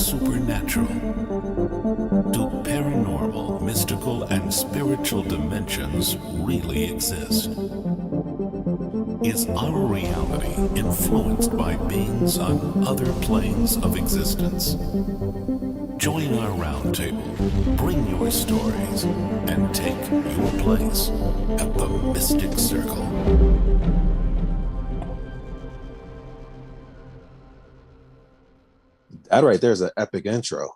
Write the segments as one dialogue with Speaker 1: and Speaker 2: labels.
Speaker 1: supernatural? Do paranormal, mystical, and spiritual dimensions really exist? Is our reality influenced by beings on other planes of existence? Join our roundtable, bring your stories, and take your place at the Mystic Circle.
Speaker 2: That right there is an epic intro.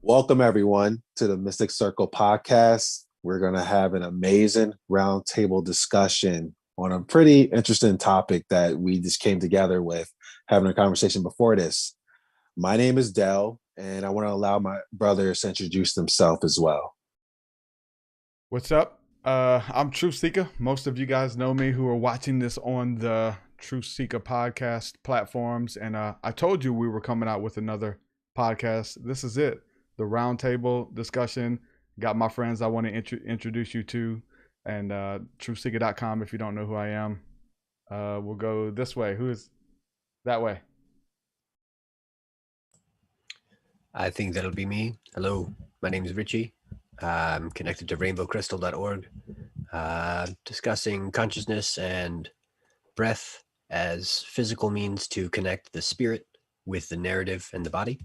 Speaker 2: Welcome, everyone, to the Mystic Circle podcast. We're going to have an amazing roundtable discussion on a pretty interesting topic that we just came together with having a conversation before this. My name is Del, and I want to allow my brothers to introduce themselves as well.
Speaker 3: What's up? I'm Truth Seeker. Most of you guys know me who are watching this on the Truth Seeker podcast platforms. And I told you we were coming out with another podcast. This is it. The roundtable discussion. Got my friends I want to introduce you to. And truthseeker.com if you don't know who I am. We'll go this way. Who is that way?
Speaker 4: I think that'll be me. Hello, my name is Richie. I'm connected to rainbowcrystal.org, discussing consciousness and breath as physical means to connect the spirit with the narrative and the body.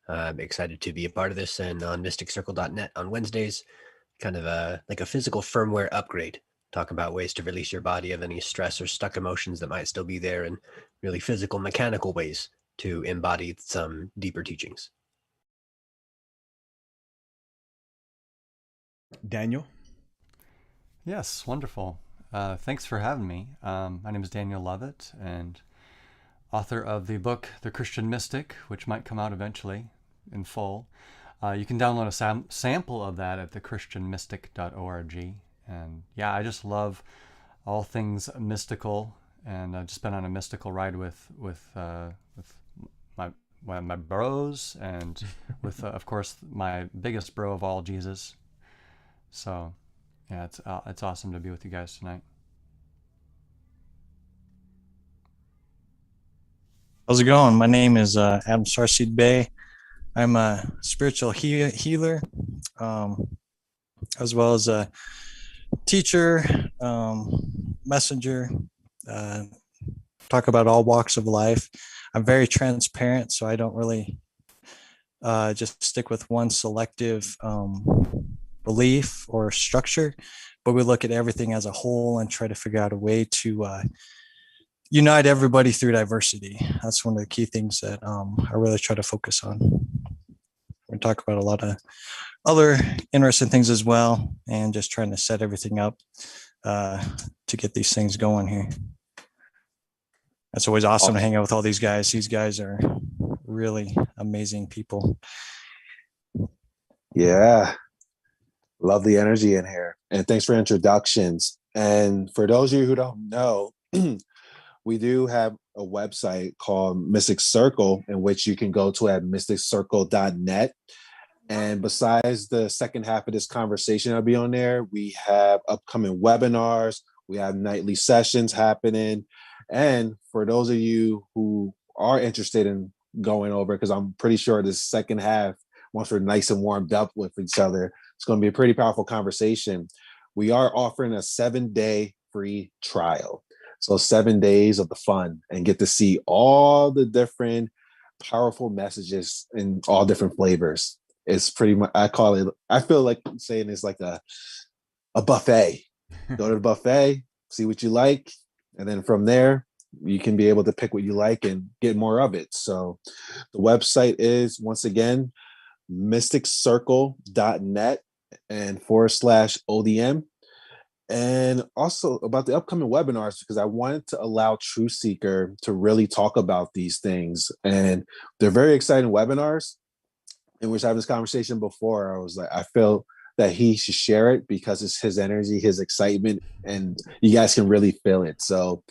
Speaker 4: I'm excited to be a part of this, and on mysticcircle.net on Wednesdays, kind of like a physical firmware upgrade. Talk about ways to release your body of any stress or stuck emotions that might still be there, and really physical, mechanical ways to embody some deeper teachings.
Speaker 3: Daniel?
Speaker 5: Yes, wonderful. Thanks for having me. My name is Daniel Lovett, and author of the book The Christian Mystic, which might come out eventually in full. You can download a sample of that at thechristianmystic.org. And yeah, I just love all things mystical, and I've just been on a mystical ride with my bros, and with of course my biggest bro of all, Jesus. So, yeah, it's awesome to be with you guys tonight.
Speaker 6: How's it going? My name is Adam Sarseed Bay. I'm a spiritual healer, as well as a teacher, messenger, talk about all walks of life. I'm very transparent, so I don't really just stick with one selective belief or structure, but we look at everything as a whole and try to figure out a way to unite everybody through diversity. That's one of the key things that I really try to focus on. We talk about a lot of other interesting things as well, and just trying to set everything up to get these things going here. It's always awesome to hang out with all these guys. These guys are really amazing people.
Speaker 2: Yeah. Love the energy in here. And thanks for introductions. And for those of you who don't know, we do have a website called Mystic Circle, in which you can go to at mysticcircle.net. And besides the second half of this conversation I'll be on there, we have upcoming webinars, we have nightly sessions happening. And for those of you who are interested in going over, because I'm pretty sure this second half, once we're nice and warmed up with each other, it's going to be a pretty powerful conversation. We are offering a 7-day free trial. So 7 days of the fun, and get to see all the different powerful messages in all different flavors. It's pretty much, I feel like saying it's like a buffet. Go to the buffet, see what you like, and then from there, you can be able to pick what you like and get more of it. So the website is, once again, mysticcircle.net and /ODM. And also about the upcoming webinars, because I wanted to allow Truth Seeker to really talk about these things. And they're very exciting webinars. In which I had this conversation before, I was like, I feel that he should share it because it's his energy, his excitement, and you guys can really feel it. So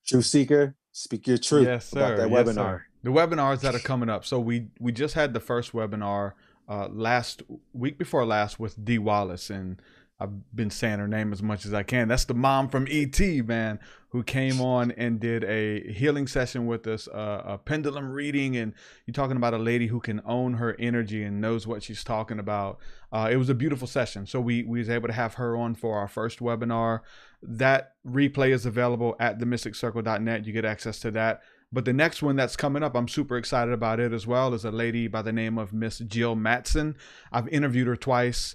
Speaker 2: Truth Seeker, speak your truth about that webinar.
Speaker 3: Sir. The webinars that are coming up. So we just had the first webinar last week before last with D. Wallace, and I've been saying her name as much as I can. That's the mom from E.T., man, who came on and did a healing session with us, a pendulum reading. And you're talking about a lady who can own her energy and knows what she's talking about. It was a beautiful session. So we was able to have her on for our first webinar. That replay is available at themysticcircle.net. You get access to that. But the next one that's coming up, I'm super excited about it as well, is a lady by the name of Miss Jill Matson. I've interviewed her twice.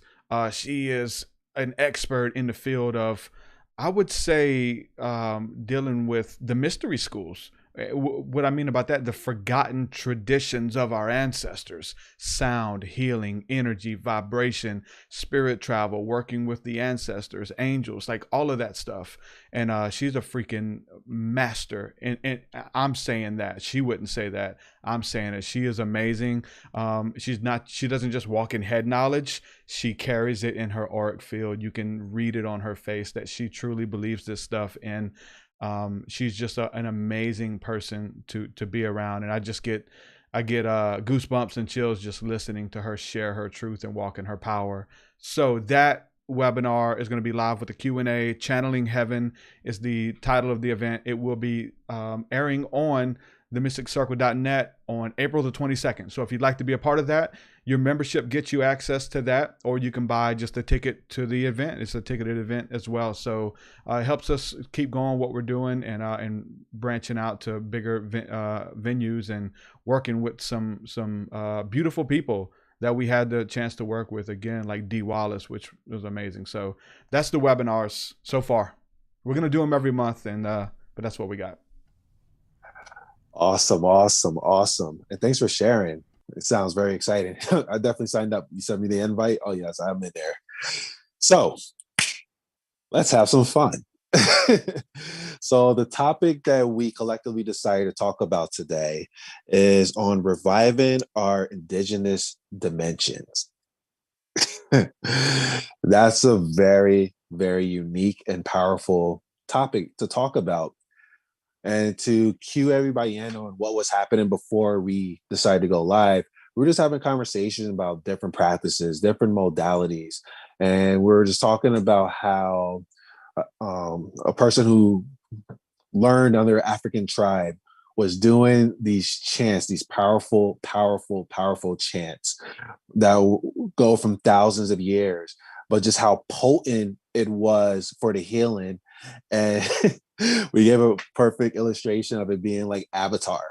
Speaker 3: She is an expert in the field of, I would say, dealing with the mystery schools. What I mean about that, the forgotten traditions of our ancestors: sound, healing, energy, vibration, spirit travel, working with the ancestors, angels, like all of that stuff. And she's a freaking master. And I'm saying that. She wouldn't say that. I'm saying it. She is amazing. She doesn't just walk in head knowledge. She carries it in her auric field. You can read it on her face that she truly believes this stuff. And she's just an amazing person to be around. And I get goosebumps and chills just listening to her share her truth and walk in her power. So that webinar is going to be live with a Q&A. Channeling Heaven is the title of the event. It will be airing on themysticcircle.net on April the 22nd. So if you'd like to be a part of that, your membership gets you access to that, or you can buy just a ticket to the event. It's a ticketed event as well. So it helps us keep going what we're doing and branching out to bigger venues and working with some beautiful people that we had the chance to work with, again, like Dee Wallace, which was amazing. So that's the webinars so far. We're going to do them every month, but that's what we got.
Speaker 2: Awesome. And thanks for sharing. It sounds very exciting. I definitely signed up. You sent me the invite. Oh, yes, I'm in there. So let's have some fun. So the topic that we collectively decided to talk about today is on reviving our indigenous dimensions. That's a very, very unique and powerful topic to talk about. And to cue everybody in on what was happening before we decided to go live, we were just having conversations about different practices, different modalities. And we were just talking about how a person who learned under an African tribe was doing these chants, these powerful, powerful, powerful chants that go from thousands of years, but just how potent it was for the healing. And we gave a perfect illustration of it being like Avatar,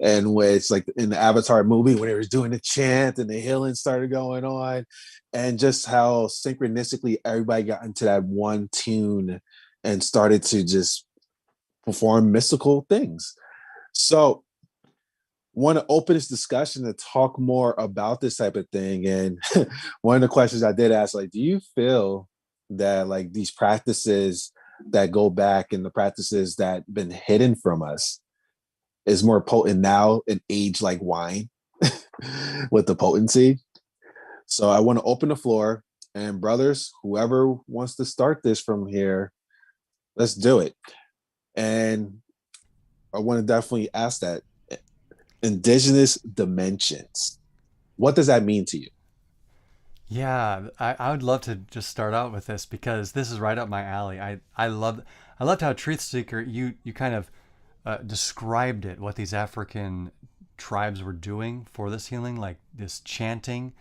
Speaker 2: and where it's like in the Avatar movie when they was doing the chant and the healing started going on, and just how synchronistically everybody got into that one tune and started to just perform mystical things. So want to open this discussion to talk more about this type of thing. And one of the questions I did ask, like, do you feel that like these practices that go back and the practices that been hidden from us is more potent now and age like wine with the potency? So I want to open the floor, and brothers, whoever wants to start this from here, let's do it. And I want to definitely ask that indigenous dimensions, what does that mean to you?
Speaker 5: Yeah, I would love to just start out with this because this is right up my alley. I loved how Truth Seeker, you kind of described it, what these African tribes were doing for this healing, like this chanting.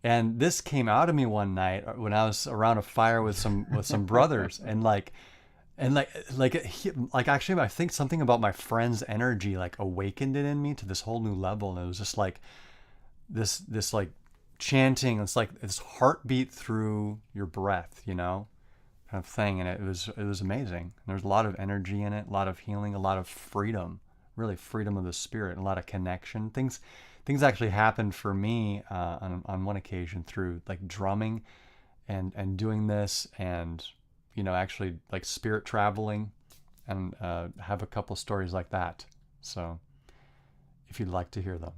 Speaker 5: And this came out of me one night when I was around a fire with some brothers, and actually I think something about my friend's energy like awakened it in me to this whole new level, and it was just like this like chanting. It's like this heartbeat through your breath, kind of thing, and it was amazing. There's a lot of energy in it, a lot of healing, a lot of freedom, really freedom of the spirit, a lot of connection. Things actually happened for me on one occasion through like drumming and doing this, and actually like spirit traveling, and have a couple stories like that. So if you'd like to hear them.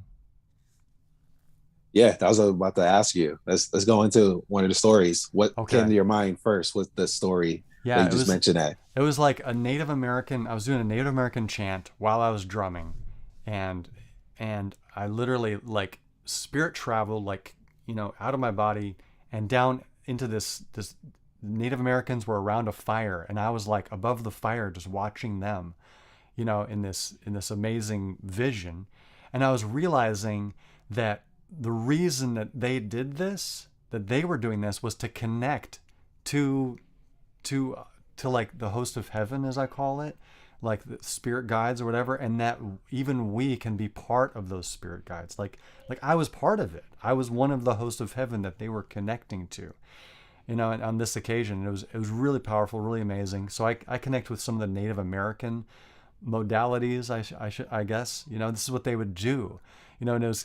Speaker 2: Yeah, I was about to ask you. Let's go into one of the stories. What came to your mind first? What's the story?
Speaker 5: Yeah,
Speaker 2: you just mentioned that.
Speaker 5: It was like a Native American. I was doing a Native American chant while I was drumming, and I literally like spirit traveled, like out of my body and down into this Native Americans were around a fire, and I was like above the fire just watching them, in this amazing vision. And I was realizing that the reason that they did this, that they were doing this, was to connect to to like the host of heaven, as I call it, like the spirit guides or whatever, and that even we can be part of those spirit guides. Like I was part of it. I was one of the hosts of heaven that they were connecting to. And on this occasion, it was really powerful, really amazing. So I connect with some of the Native American modalities. I guess this is what they would do. And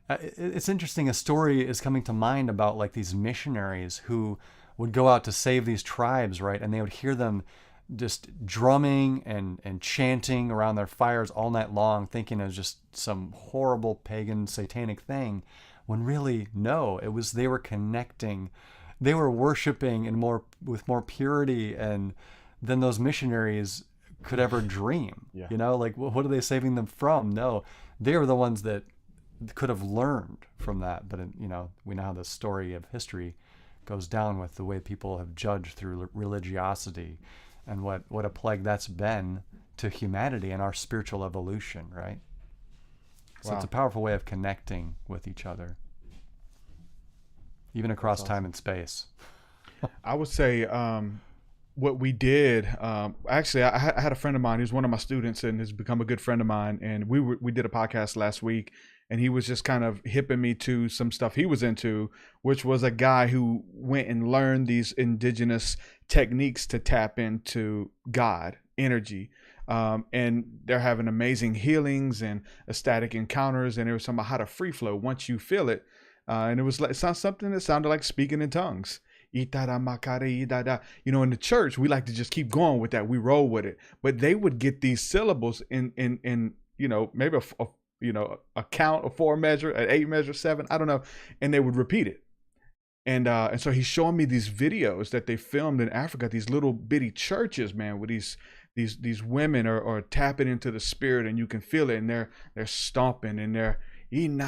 Speaker 5: it's interesting. A story is coming to mind about like these missionaries who would go out to save these tribes, right? And they would hear them just drumming and chanting around their fires all night long, thinking it was just some horrible pagan satanic thing, when really no, it was they were connecting. They were worshiping with more purity and than those missionaries could ever dream.
Speaker 3: Yeah.
Speaker 5: Like what are they saving them from? No, they were the ones that could have learned from that. But we know how the story of history goes down with the way people have judged through religiosity, and what a plague that's been to humanity and our spiritual evolution, right? So it's a powerful way of connecting with each other, even across time and space.
Speaker 3: I would say what we did, actually, I had a friend of mine who's one of my students and has become a good friend of mine. And we did a podcast last week, and he was just kind of hipping me to some stuff he was into, which was a guy who went and learned these indigenous techniques to tap into God, energy. And they're having amazing healings and ecstatic encounters. And there was something about how to free flow once you feel it. And it sounds something that sounded like speaking in tongues. In the church, we like to just keep going with that. We roll with it. But they would get these syllables in maybe a count, a 4 measure, an 8 measure, 7, I don't know. And they would repeat it. And so he's showing me these videos that they filmed in Africa, these little bitty churches, man, with these women are tapping into the spirit, and you can feel it, and they're stomping, and they're one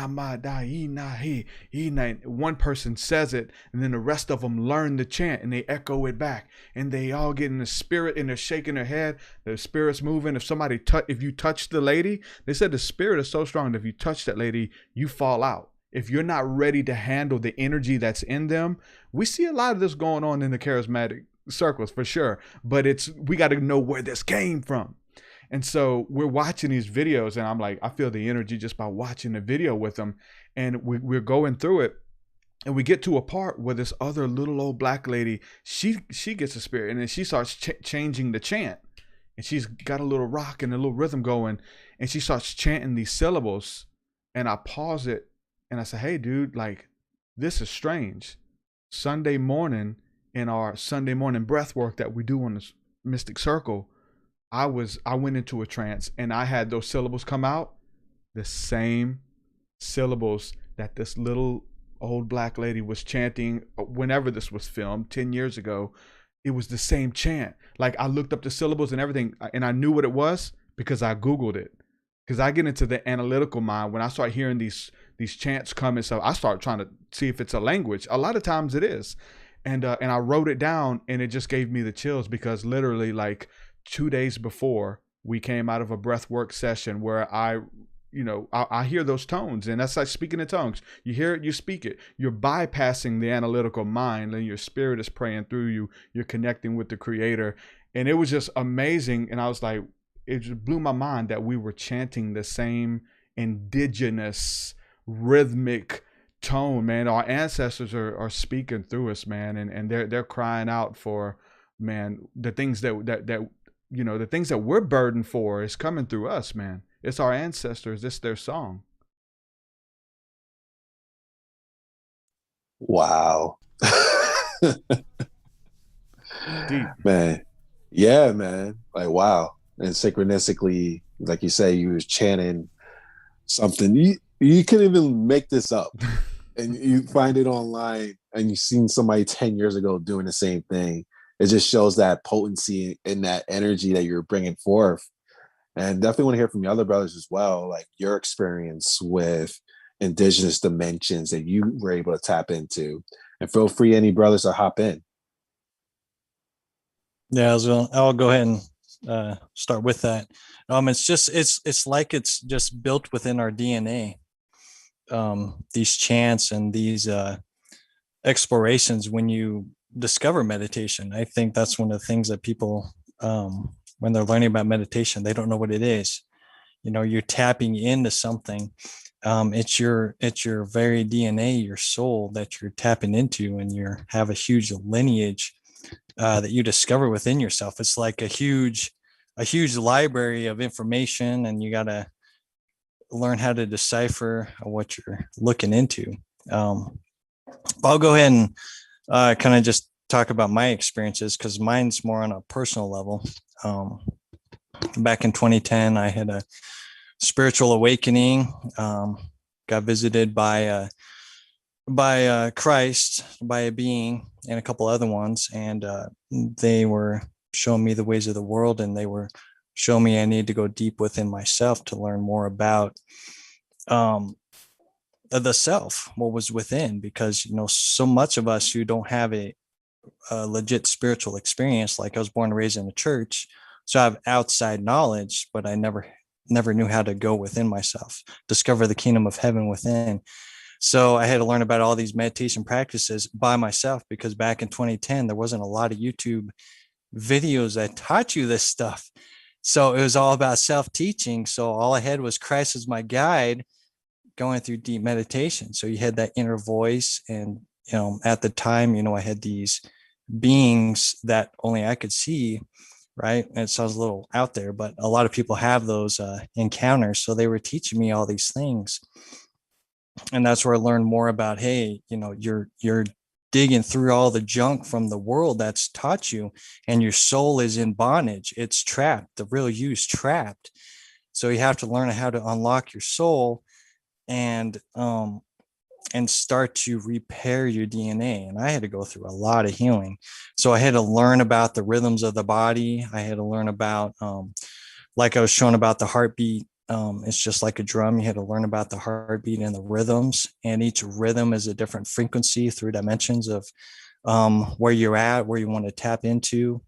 Speaker 3: person says it, and then the rest of them learn the chant, and they echo it back, and they all get in the spirit, and they're shaking their head. The spirit's moving. If you touch the lady, they said the spirit is so strong that if you touch that lady, you fall out. If you're not ready to handle the energy that's in them, we see a lot of this going on in the charismatic circles for sure. But we got to know where this came from. And so we're watching these videos, and I'm like, I feel the energy just by watching the video with them. And we're going through it, and we get to a part where this other little old black lady, she gets a spirit, and then she starts changing the chant, and she's got a little rock and a little rhythm going, and she starts chanting these syllables. And I pause it, and I say, hey, dude, like, this is strange. Sunday morning, in our Sunday morning breath work that we do on this Mystic Circle, I went into a trance, and I had those syllables come out, the same syllables that this little old black lady was chanting whenever this was filmed 10 years ago. It was the same chant. Like, I looked up the syllables and everything, and I knew what it was because I Googled it. Because I get into the analytical mind when I start hearing these chants coming, so I start trying to see if it's a language. A lot of times it is. And I wrote it down, and it just gave me the chills, because literally, like, 2 days before, we came out of a breath work session where I hear those tones, and that's like speaking in tongues. You hear it, you speak it. You're bypassing the analytical mind, and your spirit is praying through you. You're connecting with the Creator. And it was just amazing. And I was like, it just blew my mind that we were chanting the same indigenous rhythmic tone, man. Our ancestors are speaking through us, man, and they're crying out for, man, the things that the things that we're burdened for is coming through us, man. It's our ancestors. It's their song.
Speaker 2: Wow.
Speaker 3: Deep.
Speaker 2: Man. Yeah, man. Like, wow. And synchronistically, like you say, you was chanting something. You couldn't even make this up. And you find it online, and you've seen somebody 10 years ago doing the same thing. It just shows that potency and that energy that you're bringing forth. And definitely want to hear from the other brothers as well, like your experience with indigenous dimensions that you were able to tap into. And feel free, any brothers, to hop in.
Speaker 6: Yeah, I'll go ahead and start with that. It's like it's just built within our DNA. These chants and these explorations when you discover meditation. I think that's one of the things that people, when they're learning about meditation, they don't know what it is. You're tapping into something. It's your very DNA, your soul that you're tapping into, and you have a huge lineage that you discover within yourself. It's like a huge library of information, and you got to learn how to decipher what you're looking into. Um, I'll go ahead and kind of just talk about my experiences because mine's more on a personal level. Um, Back in 2010, I had a spiritual awakening. Got visited by Christ, by a being, and a couple other ones, and they were showing me the ways of the world, and they were showing me I need to go deep within myself to learn more about um, the self, what was within, because so much of us who don't have a legit spiritual experience, like I was born and raised in the church, so I have outside knowledge, but I never knew how to go within myself, discover the kingdom of heaven within. So I had to learn about all these meditation practices by myself, because back in 2010, there wasn't a lot of YouTube videos that taught you this stuff. So it was all about self-teaching. So all I had was Christ as my guide, going through deep meditation. So you had that inner voice. And, at the time, I had these beings that only I could see, right? And it sounds a little out there, but a lot of people have those encounters. So they were teaching me all these things. And that's where I learned more about, hey, you're digging through all the junk from the world that's taught you, and your soul is in bondage. It's trapped. The real you is trapped. So you have to learn how to unlock your soul and start to repair your DNA. And I had to go through a lot of healing. So I had to learn about the rhythms of the body. I had to learn about, like I was showing about the heartbeat. It's just like a drum. You had to learn about the heartbeat and the rhythms, and each rhythm is a different frequency through dimensions of where you're at, where you want to tap into.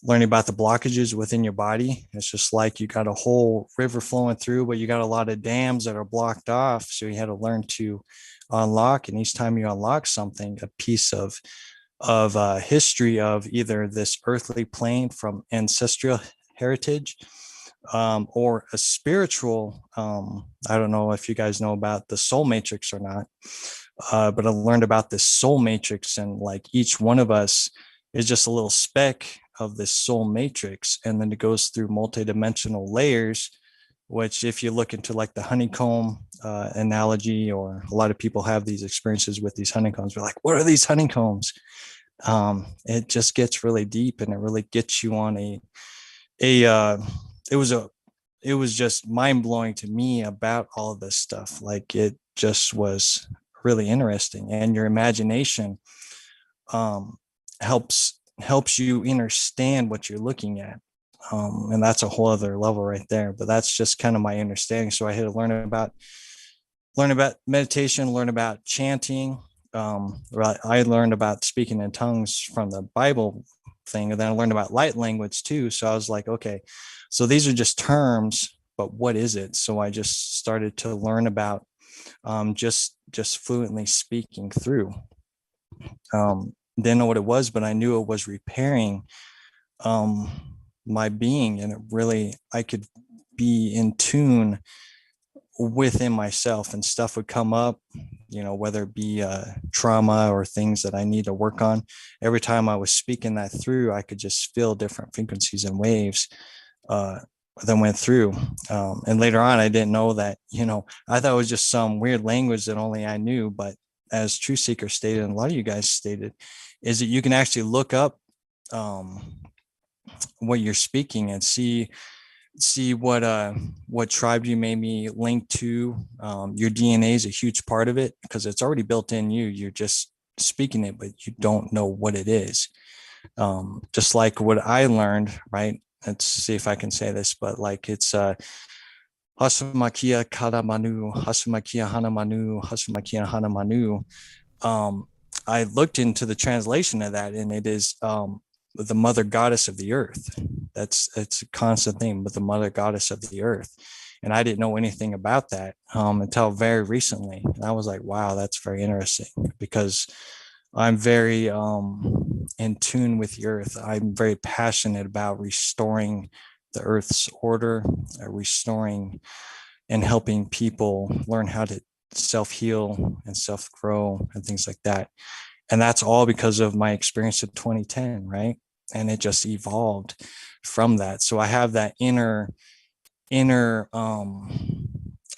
Speaker 6: Learning about the blockages within your body. It's just like you got a whole river flowing through, but you got a lot of dams that are blocked off. So you had to learn to unlock. And each time you unlock something, a piece of history of either this earthly plane from ancestral heritage, or a spiritual. I don't know if you guys know about the soul matrix or not, but I learned about this soul matrix, and like each one of us is just a little speck of this soul matrix, and then it goes through multidimensional layers. Which, if you look into like the honeycomb analogy, or a lot of people have these experiences with these honeycombs, we're like, what are these honeycombs? It just gets really deep, and it really gets you on a it was a it was just mind blowing to me about all of this stuff. Like, it just was really interesting, and your imagination um, helps you understand what you're looking at. And that's a whole other level right there. But that's just kind of my understanding. So I had to learn about meditation, learn about chanting. I learned about speaking in tongues from the Bible thing, and then I learned about light language too. So I was like, okay, so these are just terms, but what is it? So I just started to learn about just fluently speaking through. Didn't know what it was, but I knew it was repairing um, my being, and it really, I could be in tune within myself, and stuff would come up, whether it be trauma or things that I need to work on. Every time I was speaking that through, I could just feel different frequencies and waves uh, that went through. And later on, I didn't know that, I thought it was just some weird language that only I knew. But as True Seeker stated, and a lot of you guys stated, is that you can actually look up what you're speaking and see what tribe you may be linked to. Your DNA is a huge part of it, because it's already built in you. You're just speaking it, but you don't know what it is. Just like what I learned, right? Let's see if I can say this, but like it's Hasumakia Karamanu, Hasumakia Hanamanu, Hasumakia Hanamanu. I looked into the translation of that, and it is the mother goddess of the earth. It's a constant thing, but the mother goddess of the earth. And I didn't know anything about that until very recently. And I was like, wow, that's very interesting, because I'm very in tune with the earth. I'm very passionate about restoring the earth's order, restoring and helping people learn how to self-heal and self-grow and things like that. And that's all because of my experience in 2010, right? And it just evolved from that. So I have that inner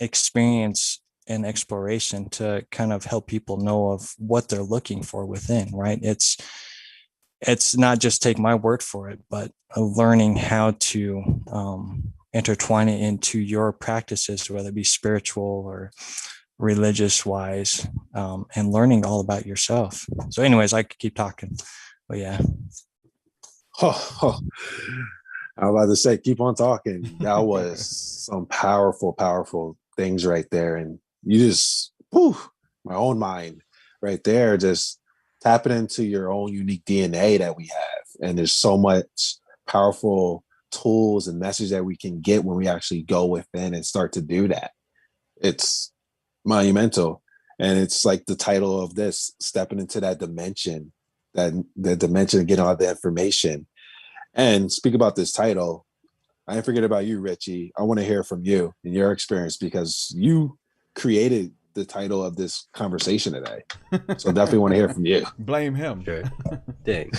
Speaker 6: experience and exploration to kind of help people know of what they're looking for within, right? It's not just take my word for it, but learning how to intertwine it into your practices, whether it be spiritual or religious wise, and learning all about yourself. So anyways, I could keep talking, but yeah.
Speaker 2: Oh, I was about to say, keep on talking. That was some powerful, powerful things right there. And you just, whew, my own mind right there, just tapping into your own unique DNA that we have. And there's so much powerful tools and messages that we can get when we actually go within and start to do that. It's monumental. And it's like the title of this, stepping into that dimension, that the dimension of getting all the information. And speak about this title, I didn't forget about you, Richie. I want to hear from you and your experience, because you created the title of this conversation today. So definitely want to hear from you.
Speaker 3: Blame him.
Speaker 4: Sure. Dang.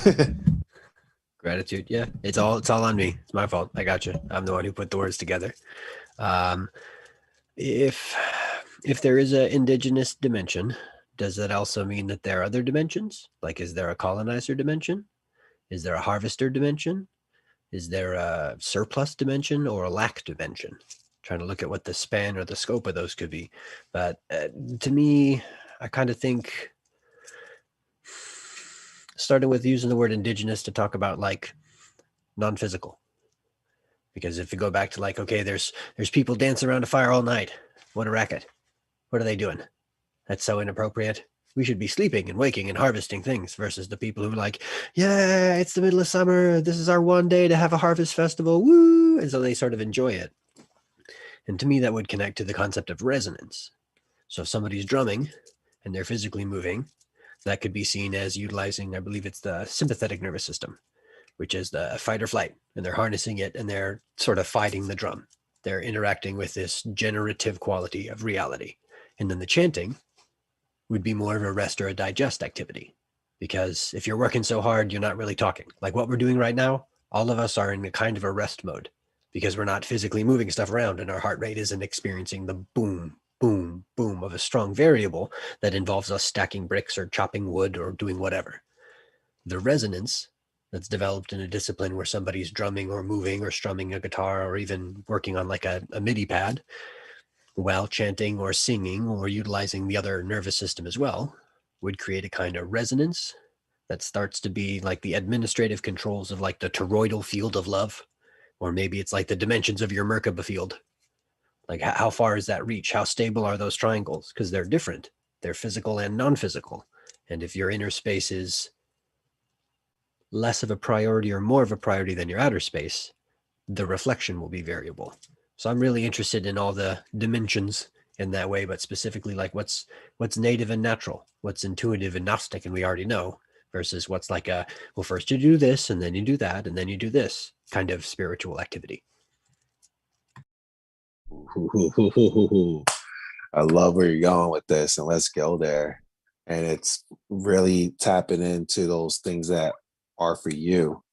Speaker 4: Gratitude. Yeah. It's all on me. It's my fault. I got you. I'm the one who put the words together. If there is an indigenous dimension, does that also mean that there are other dimensions? Like, is there a colonizer dimension? Is there a harvester dimension? Is there a surplus dimension or a lack dimension? Trying to look at what the span or the scope of those could be. But to me, I kind of think, starting with using the word indigenous to talk about like non-physical. Because if you go back to like, okay, there's people dancing around a fire all night. What a racket. What are they doing? That's so inappropriate. We should be sleeping and waking and harvesting things, versus the people who are like, yeah, it's the middle of summer. This is our one day to have a harvest festival. Woo! And so they sort of enjoy it. And to me, that would connect to the concept of resonance. So if somebody's drumming and they're physically moving, that could be seen as utilizing, I believe it's the sympathetic nervous system, which is the fight or flight. And they're harnessing it and they're sort of fighting the drum. They're interacting with this generative quality of reality. And then the chanting would be more of a rest or a digest activity. Because if you're working so hard, you're not really talking. Like what we're doing right now, all of us are in a kind of a rest mode, because we're not physically moving stuff around and our heart rate isn't experiencing the boom, boom, boom of a strong variable that involves us stacking bricks or chopping wood or doing whatever. The resonance that's developed in a discipline where somebody's drumming or moving or strumming a guitar or even working on like a MIDI pad while chanting or singing or utilizing the other nervous system as well, would create a kind of resonance that starts to be like the administrative controls of like the toroidal field of love, or maybe it's like the dimensions of your Merkaba field. Like how far is that reach? How stable are those triangles? Because they're different. They're physical and non-physical. And if your inner space is less of a priority or more of a priority than your outer space, the reflection will be variable. So I'm really interested in all the dimensions in that way, but specifically like what's native and natural, what's intuitive and Gnostic, and we already know, versus what's like a, well, first you do this and then you do that and then you do this kind of spiritual activity.
Speaker 2: I love where you're going with this, and let's go there. And it's really tapping into those things that are for you,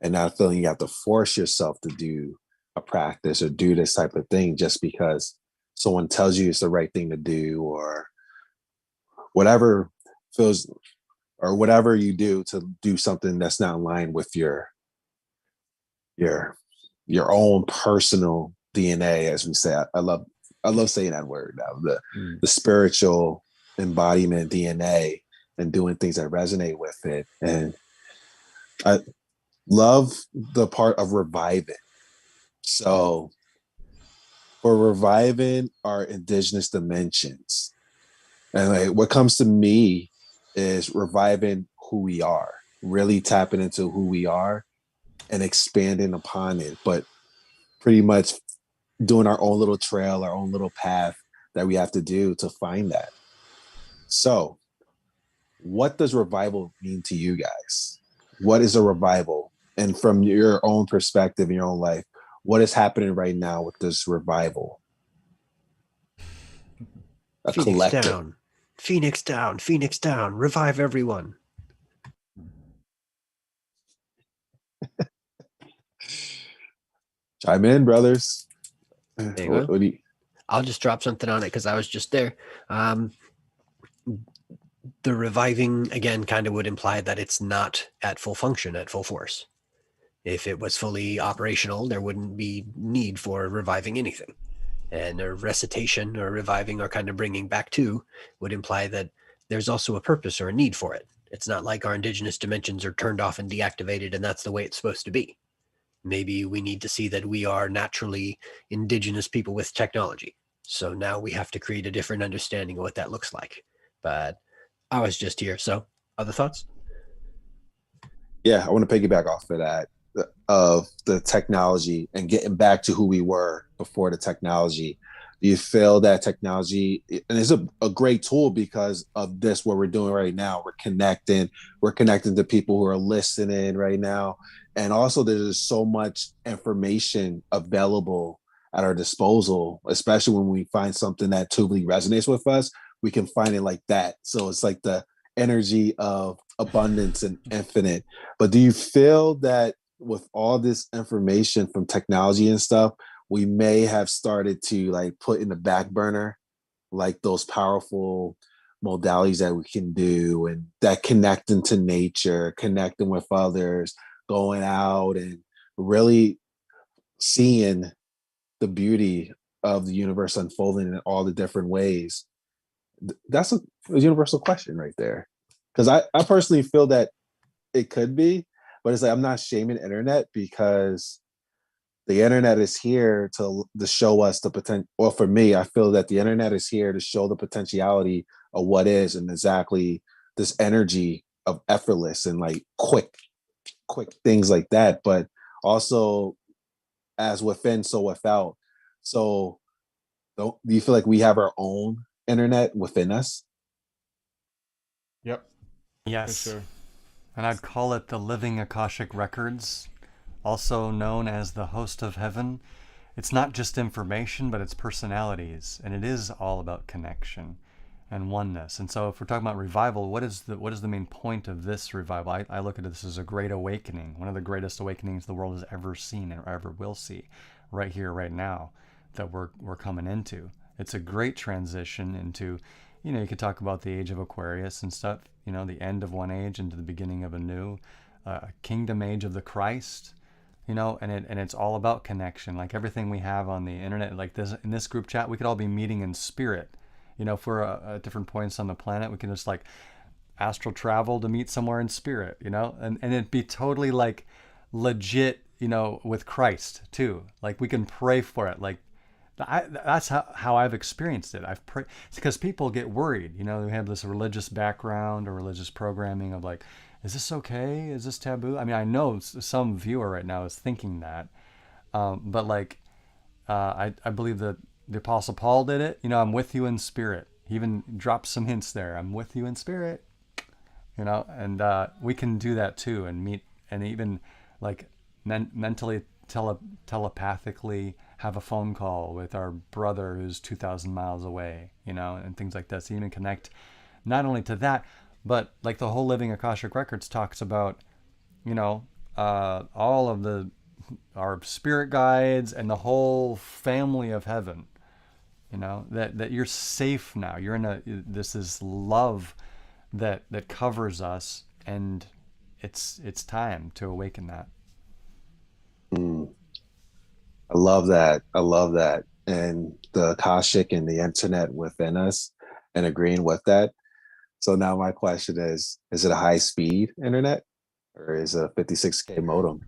Speaker 2: and not feeling you have to force yourself to do a practice or do this type of thing just because someone tells you it's the right thing to do, or whatever feels, or whatever you do to do something that's not in line with your own personal DNA, as we say. I love saying that word now, the spiritual embodiment DNA, and doing things that resonate with it. And I love the part of reviving. So for reviving our indigenous dimensions, and like what comes to me is reviving who we are. really tapping into who we are and expanding upon it, but pretty much doing our own little trail, our own little path that we have to do to find that. So, what does revival mean to you guys? What is a revival? And from your own perspective in your own life, what is happening right now with this revival? A
Speaker 4: Phoenix
Speaker 2: collective.
Speaker 4: down. Phoenix down. Phoenix down. Revive everyone.
Speaker 2: Chime in, brothers.
Speaker 4: There you go.
Speaker 2: What do you,
Speaker 4: I'll just drop something on it because I was just there. The reviving, again, kind of would imply that it's not at full function, at full force. If it was fully operational, there wouldn't be need for reviving anything. And a recitation or reviving or kind of bringing back to would imply that there's also a purpose or a need for it. It's not like our indigenous dimensions are turned off and deactivated and that's the way it's supposed to be. Maybe we need to see that we are naturally indigenous people with technology. So now we have to create a different understanding of what that looks like. But I was just here. So other thoughts?
Speaker 2: yeah, I want to piggyback off of that, of the technology and getting back to who we were before the technology. Do you feel that technology, and it's a great tool because of this, what we're doing right now? We're connecting to people who are listening right now. And also there's just so much information available at our disposal, especially when we find something that truly resonates with us, we can find it like that. So it's like the energy of abundance and infinite. But do you feel that with all this information from technology and stuff, we may have started to like put in the back burner, like those powerful modalities that we can do and that connecting to nature, connecting with others, going out and really seeing the beauty of the universe unfolding in all the different ways? That's a universal question right there. Because I personally feel that it could be, but it's like I'm not shaming the internet because the internet is here to show us the potential. Well, for me, I feel that the internet is here to show the potentiality of what is and exactly this energy of effortless and like quick things like that. But also, as within, so without. So, do you feel like we have our own internet within us?
Speaker 3: Yep, for
Speaker 5: Yes.
Speaker 3: sure.
Speaker 5: And I'd call it the living Akashic Records, also known as the host of heaven. It's not just information, but it's personalities, and it is all about connection and oneness. And so if we're talking about revival, what is the main point of this revival? I look at this as a great awakening, one of the greatest awakenings the world has ever seen or ever will see, right here, right now, that we're coming into. It's a great transition into, you could talk about the age of Aquarius and stuff, the end of one age into the beginning of a new kingdom age of the Christ, and it's all about connection. Like everything we have on the internet, like this in this group chat, we could all be meeting in spirit. If we're at different points on the planet, we can just like astral travel to meet somewhere in spirit, and it'd be totally like legit, with Christ too. Like we can pray for it. Like that's how I've experienced it. I've prayed because people get worried. They have this religious background or religious programming of like, is this okay? Is this taboo? I mean, I know some viewer right now is thinking that, but like, I believe that the Apostle Paul did it. I'm with you in spirit. He even drops some hints there. I'm with you in spirit. And we can do that too, and meet, and even like mentally telepathically have a phone call with our brother who's 2,000 miles away, and things like this. Even connect not only to that, but like the whole Living Akashic Records talks about, all of our spirit guides and the whole family of heaven, that you're safe now. You're this is love that covers us, and it's time to awaken that.
Speaker 2: I love that. I love that. And the Akashic and the internet within us and agreeing with that. So now my question is it a high speed internet or is it a 56K modem?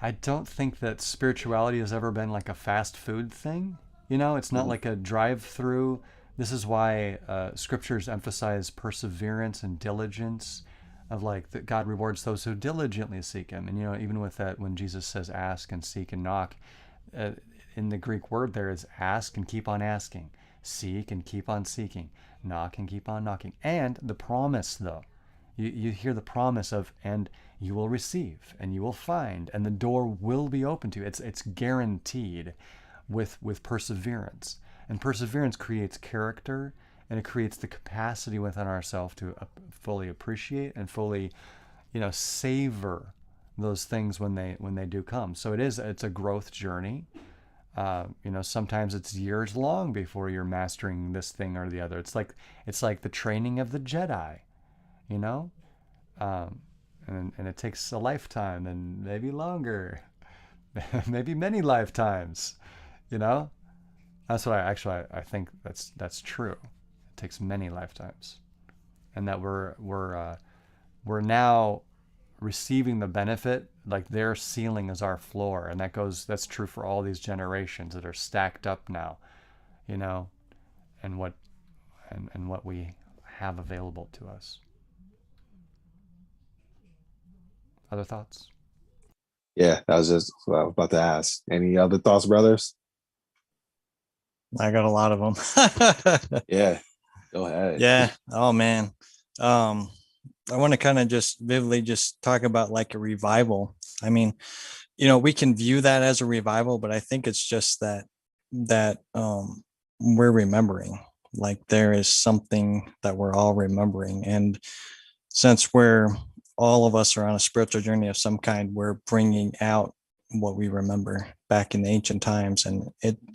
Speaker 5: I don't think that spirituality has ever been like a fast food thing. It's not like a drive-through. This is why scriptures emphasize perseverance and diligence. of like that God rewards those who diligently seek him. And, you know, even with that, when Jesus says ask and seek and knock, in the Greek word there is ask and keep on asking, seek and keep on seeking, knock and keep on knocking. And the promise, though, you hear the promise of, and you will receive and you will find and the door will be open to you. It's guaranteed with perseverance. And perseverance creates character, and it creates the capacity within ourselves to fully appreciate and fully, you know, savor those things when they do come. So it's a growth journey. You know, sometimes it's years long before you're mastering this thing or the other. It's like the training of the Jedi, you know, and it takes a lifetime and maybe longer, maybe many lifetimes, you know. That's what I think that's true. It takes many lifetimes, and that we're now receiving the benefit. Like their ceiling is our floor, and that's true for all these generations that are stacked up now, you know, and what we have available to us. Other thoughts?
Speaker 2: Yeah, that was just what I was about to ask. Any other thoughts, brothers?
Speaker 6: I got a lot of them.
Speaker 2: Yeah, go ahead.
Speaker 6: Yeah. Oh man. I want to kind of just vividly just talk about like a revival. I mean, you know, we can view that as a revival, but I think it's just that we're remembering. Like there is something that we're all remembering, and since all of us are on a spiritual journey of some kind, we're bringing out what we remember back in the ancient times, and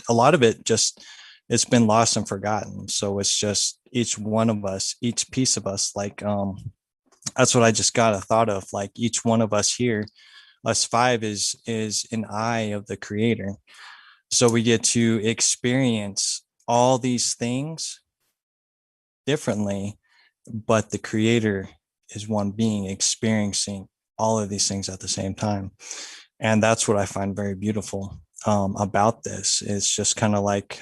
Speaker 6: a lot of it just, it's been lost and forgotten. So it's just each one of us, each piece of us, like that's what I just got a thought of. Like each one of us here, us five, is an eye of the Creator. So we get to experience all these things differently, but the Creator is one being experiencing all of these things at the same time. And that's what I find very beautiful about this. It's just kind of like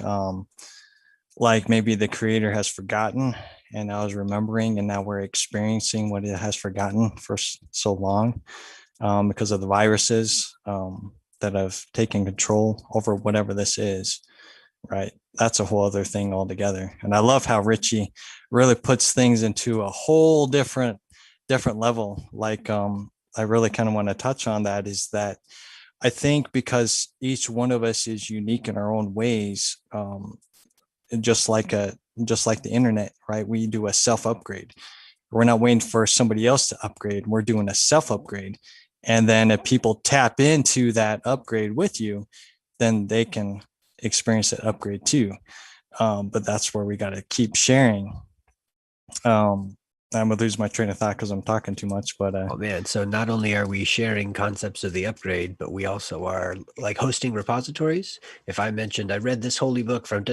Speaker 6: maybe the Creator has forgotten and I was remembering, and now we're experiencing what it has forgotten for so long because of the viruses that have taken control over whatever this is, right? That's a whole other thing altogether. And I love how Richie really puts things into a whole different level. Like I really kind of want to touch on that, is that I think because each one of us is unique in our own ways, just like the internet, right? We do a self upgrade. We're not waiting for somebody else to upgrade. We're doing a self upgrade. And then if people tap into that upgrade with you, then they can experience that upgrade too. But that's where we got to keep sharing. I'm gonna lose my train of thought because I'm talking too much. But
Speaker 4: oh man, so not only are we sharing concepts of the upgrade, but we also are like hosting repositories. If I mentioned I read this holy book from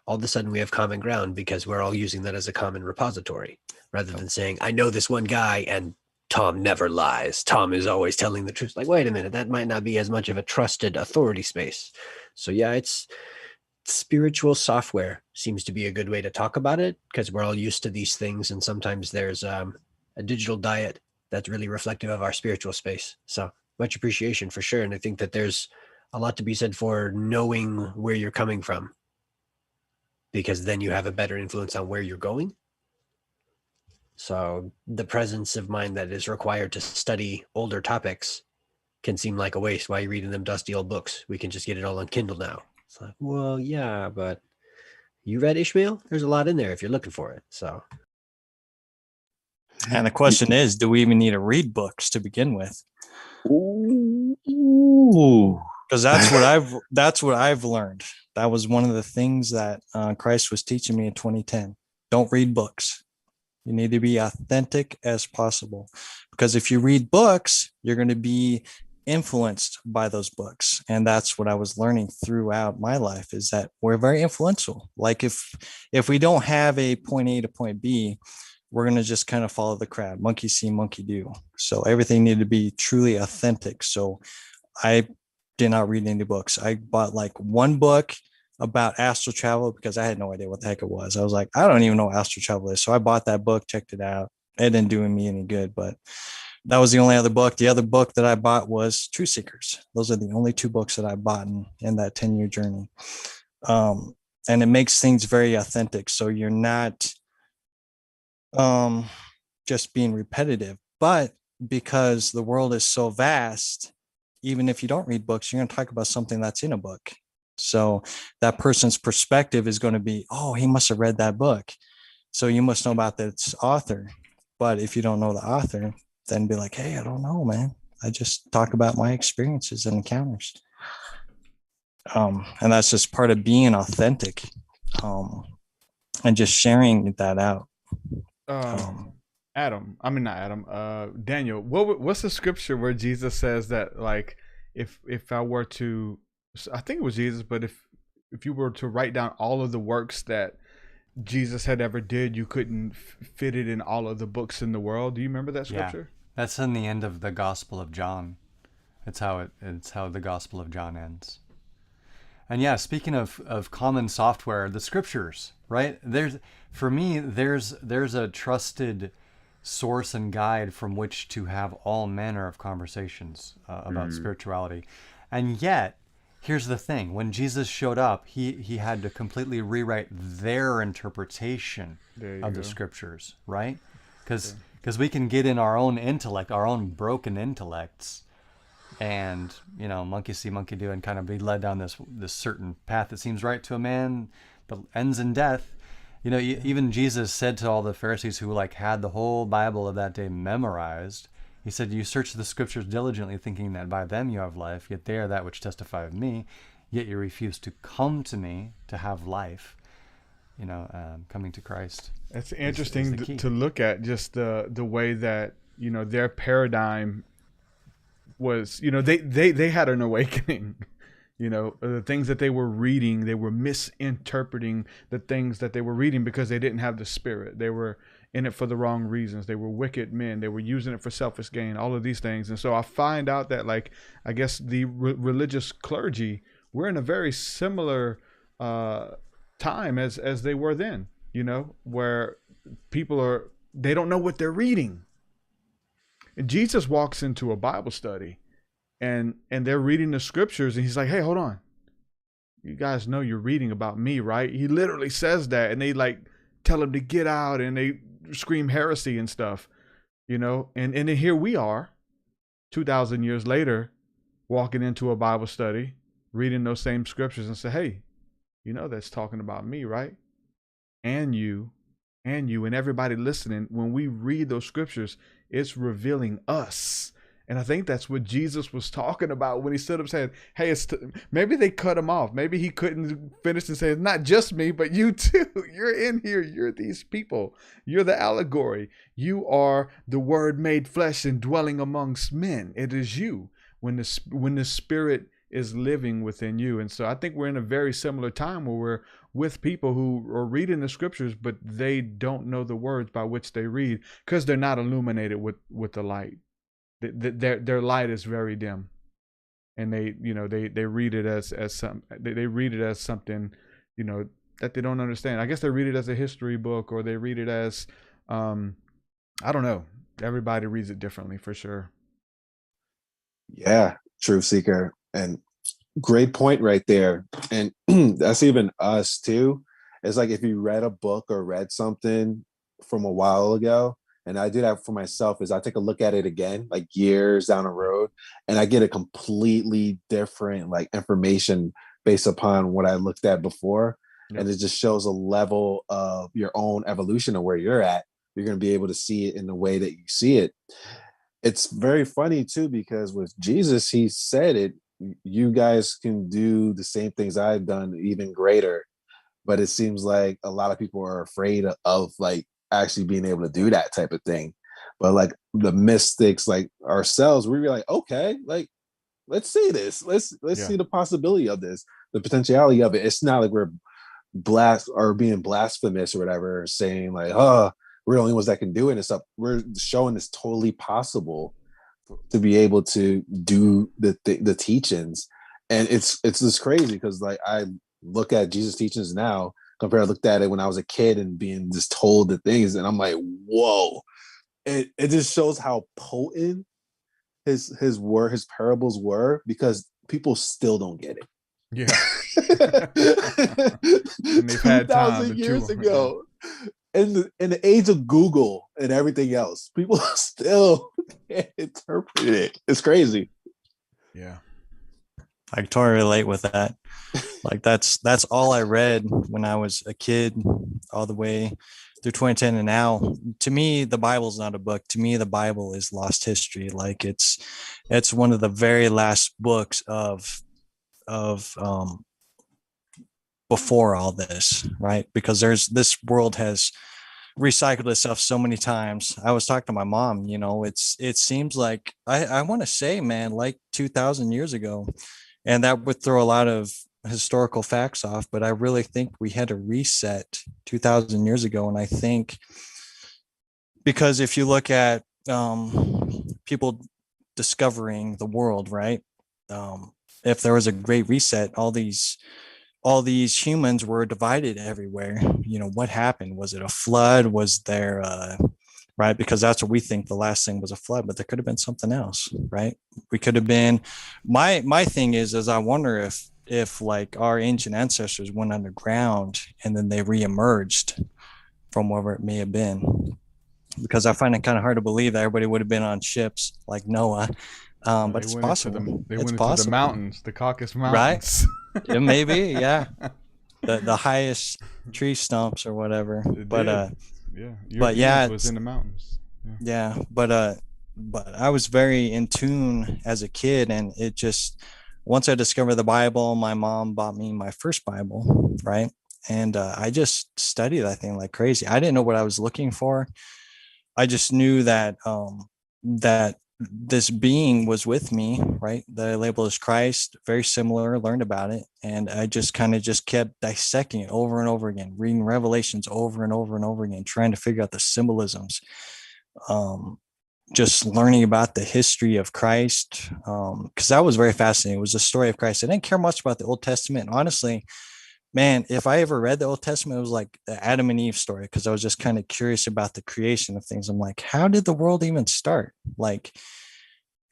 Speaker 4: all of a sudden we have common ground because we're all using that as a common repository, rather than saying I know this one guy and Tom never lies. Tom is always telling the truth. Like, wait a minute, that might not be as much of a trusted authority space. So yeah, it's spiritual software seems to be a good way to talk about it, because we're all used to these things, and sometimes there's a digital diet that's really reflective of our spiritual space. So much appreciation for sure. And I think that there's a lot to be said for knowing where you're coming from, because then you have a better influence on where you're going. So the presence of mind that is required to study older topics can seem like a waste. Why are you reading them dusty old books? We can just get it all on Kindle now. It's like, well, yeah, but you read Ishmael? There's a lot in there if you're looking for it. So,
Speaker 6: and the question is, do we even need to read books to begin with?
Speaker 2: Ooh.
Speaker 6: Because that's what I've learned. That was one of the things that Christ was teaching me in 2010. Don't read books. You need to be authentic as possible, because if you read books, you're going to be influenced by those books. And that's what I was learning throughout my life, is that we're very influential. Like if we don't have a point A to point B, we're going to just kind of follow the crowd. Monkey see, monkey do. So everything needed to be truly authentic. So I did not read any books. I bought like one book about astral travel because I had no idea what the heck it was. I was like, I don't even know what astral travel is. So I bought that book, checked it out, it didn't do me any good. But that was the only other book. The other book that I bought was Truth Seekers. Those are the only two books that I bought in that 10-year journey. And it makes things very authentic. So you're not just being repetitive, but because the world is so vast, even if you don't read books, you're going to talk about something that's in a book. So that person's perspective is going to be, oh, he must have read that book, so you must know about its author. But if you don't know the author, then be like, hey, I don't know, man. I just talk about my experiences and encounters. And that's just part of being authentic, and just sharing that out.
Speaker 3: Daniel, what's the scripture where Jesus says that, like, if I were to, I think it was Jesus, but if you were to write down all of the works that Jesus had ever did, you couldn't fit it in all of the books in the world. Do you remember that scripture?
Speaker 5: Yeah, that's in the end of the Gospel of John. It's how the Gospel of John ends. And yeah, speaking of common software, the scriptures, right? There's a trusted source and guide from which to have all manner of conversations about spirituality. And yet, here's the thing: when Jesus showed up, he had to completely rewrite their interpretation of the scriptures, right? Because we can get in our own intellect, our own broken intellects, and monkey see, monkey do, and kind of be led down this certain path that seems right to a man, but ends in death. Even Jesus said to all the Pharisees who had the whole Bible of that day memorized, he said, "You search the scriptures diligently, thinking that by them you have life, yet they are that which testify of me, yet you refuse to come to me to have life." Coming to Christ.
Speaker 3: That's interesting to look at, just the way that their paradigm was. They had an awakening. The things that they were reading, they were misinterpreting the things that they were reading because they didn't have the Spirit. They were in it for the wrong reasons. They were wicked men. They were using it for selfish gain, all of these things. And so I find out that, I guess the religious clergy, we're in a very similar time as they were then, where people they don't know what they're reading. And Jesus walks into a Bible study, and they're reading the scriptures, and he's like, "Hey, hold on. You guys know you're reading about me, right?" He literally says that, and they tell him to get out, and they scream heresy and stuff, and then here we are 2,000 years later, walking into a Bible study, reading those same scriptures, and say, "Hey, that's talking about me, right? And you and everybody listening. When we read those scriptures, it's revealing us." And I think that's what Jesus was talking about when he stood up saying, "Hey, maybe they cut him off. Maybe he couldn't finish and say, not just me, but you too. You're in here. You're these people. You're the allegory. You are the Word made flesh and dwelling amongst men. It is you when the Spirit is living within you." And so I think we're in a very similar time where we're with people who are reading the scriptures, but they don't know the words by which they read because they're not illuminated with the light. Their light is very dim, and they read it as they read it as something that they don't understand. I guess they read it as a history book, or they read it as I don't know. Everybody reads it differently, for sure.
Speaker 2: Yeah, truth seeker, and great point right there. And that's even us too. It's like if you read a book or read something from a while ago, and I do that for myself, is I take a look at it again, years down the road, and I get a completely different information based upon what I looked at before. Yep. And it just shows a level of your own evolution of where you're at. You're going to be able to see it in the way that you see it. It's very funny too, because with Jesus, he said it, you guys can do the same things I've done, even greater. But it seems like a lot of people are afraid of actually being able to do that type of thing. But the mystics, ourselves, we were like, okay, let's see this. Let's see the possibility of this, the potentiality of it. It's not like we're being blasphemous or whatever, saying we're the only ones that can do it and stuff. We're showing it's totally possible to be able to do the teachings. And it's just crazy because I look at Jesus' teachings now compared to looked at it when I was a kid and being just told the things, and I'm like, whoa, it just shows how potent his parables were, because people still don't get
Speaker 3: Yeah.
Speaker 2: it.
Speaker 3: And they've had time
Speaker 2: 2,000
Speaker 3: to
Speaker 2: years
Speaker 3: chew.
Speaker 2: ago, in the age of Google and everything else, people still can't interpret it. It's crazy.
Speaker 3: Yeah.
Speaker 6: I totally relate with that. Like that's all I read when I was a kid, all the way through 2010 and now. To me, the Bible's not a book. To me, the Bible is lost history. Like it's one of the very last books of before all this, right? Because this world has recycled itself so many times. I was talking to my mom, it seems like I want to say, man, like 2000 years ago, and that would throw a lot of historical facts off, but I really think we had a reset 2000 years ago. And I think because if you look at people discovering the world, right? If there was a great reset, all these humans were divided everywhere. What happened? Was it a flood? Was there right? Because that's what we think the last thing was, a flood, but there could have been something else, right? We could have been. My thing is I wonder if like our ancient ancestors went underground and then they reemerged from wherever it may have been, because I find it kind of hard to believe that everybody would have been on ships like Noah. But it's possible.
Speaker 3: They
Speaker 6: It's
Speaker 3: went into the
Speaker 6: possible,
Speaker 3: mountains, the Caucasus
Speaker 6: right?
Speaker 3: Mountains.
Speaker 6: It may be, yeah. The highest tree stumps or whatever.
Speaker 3: It
Speaker 6: But
Speaker 3: did. Yeah.
Speaker 6: but
Speaker 3: Europeans
Speaker 6: yeah,
Speaker 3: was in the mountains. Yeah.
Speaker 6: yeah. But I was very in tune as a kid, and it just, once I discovered the Bible, my mom bought me my first Bible, right? And I just studied that thing like crazy. I didn't know what I was looking for. I just knew that this being was with me, right? The label is Christ, very similar, learned about it. And I just kind of just kept dissecting it over and over again, reading Revelations over and over and over again, trying to figure out the symbolisms, just learning about the history of Christ. Because that was very fascinating. It was the story of Christ. I didn't care much about the Old Testament. And honestly, man, if I ever read the Old Testament, it was like the Adam and Eve story, because I was just kind of curious about the creation of things. I'm like, how did the world even start? Like,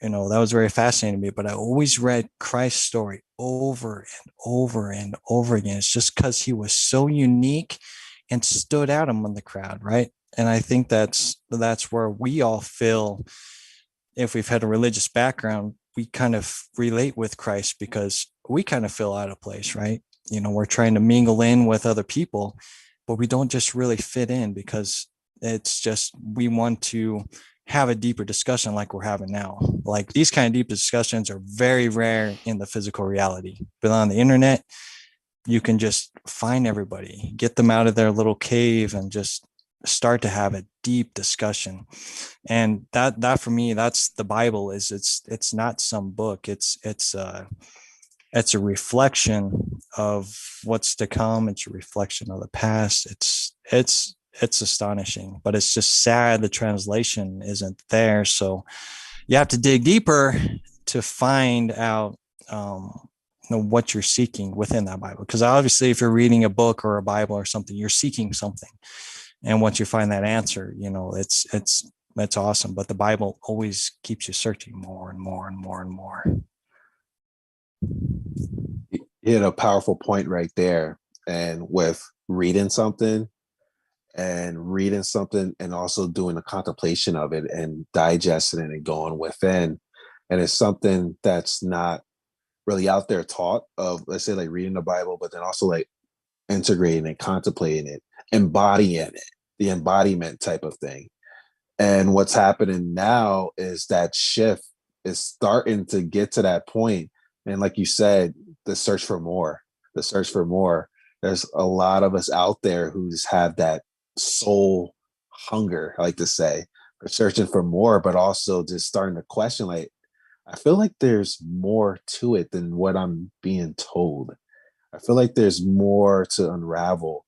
Speaker 6: that was very fascinating to me. But I always read Christ's story over and over and over again. It's just because he was so unique and stood out among the crowd, right? And I think that's where we all feel, if we've had a religious background, we kind of relate with Christ, because we kind of feel out of place, right? We're trying to mingle in with other people, but we don't just really fit in, because it's just, we want to have a deeper discussion like we're having now. Like, these kind of deep discussions are very rare in the physical reality, but on the internet, you can just find everybody, get them out of their little cave, and just start to have a deep discussion. And that for me, that's the Bible. It's not some book. It's a reflection of what's to come. It's a reflection of the past. It's astonishing, but it's just sad the translation isn't there. So you have to dig deeper to find out what you're seeking within that Bible. Because obviously, if you're reading a book or a Bible or something, you're seeking something. And once you find that answer, it's awesome. But the Bible always keeps you searching more and more and more and more.
Speaker 2: You hit a powerful point right there. And with reading something and also doing the contemplation of it and digesting it and going within. And it's something that's not really out there taught of, let's say, like reading the Bible, but then also like integrating it, contemplating it, embodying it, the embodiment type of thing. And what's happening now is that shift is starting to get to that point. And like you said, the search for more. There's a lot of us out there who just have that soul hunger, I like to say. They're searching for more, but also just starting to question, like, I feel like there's more to it than what I'm being told. I feel like there's more to unravel.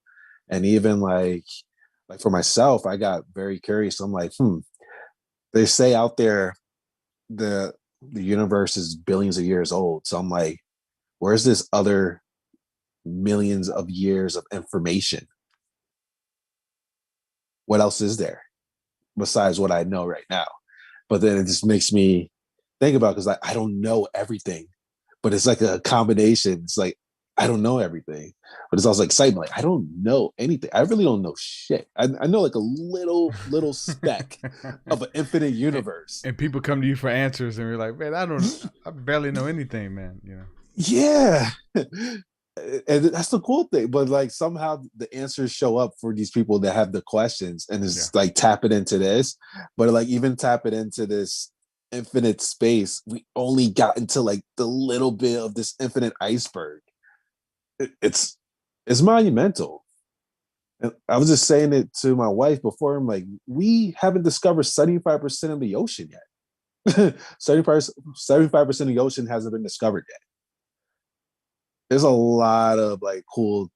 Speaker 2: And even like for myself, I got very curious. I'm like, they say out there the universe is billions of years old. So I'm like, where's this other millions of years of information? What else is there? besides what I know right now. But then it just makes me think about, because I don't know everything, but it's like a combination. It's like I don't know everything, but it's also excitement. Like I don't know anything. I really don't know shit. I know like a little speck of an infinite universe.
Speaker 3: And people come to you for answers, and you're like, man, I barely know anything, man. You know.
Speaker 2: Yeah. And that's the cool thing. But like somehow the answers show up for these people that have the questions, and it's like tapping into this. But like even tapping into this infinite space, we only got into like the little bit of this infinite iceberg. It's monumental. And I was just saying it to my wife before. I'm like, we haven't discovered 75% of the ocean yet. 75% of the ocean hasn't been discovered yet. There's a lot of like cool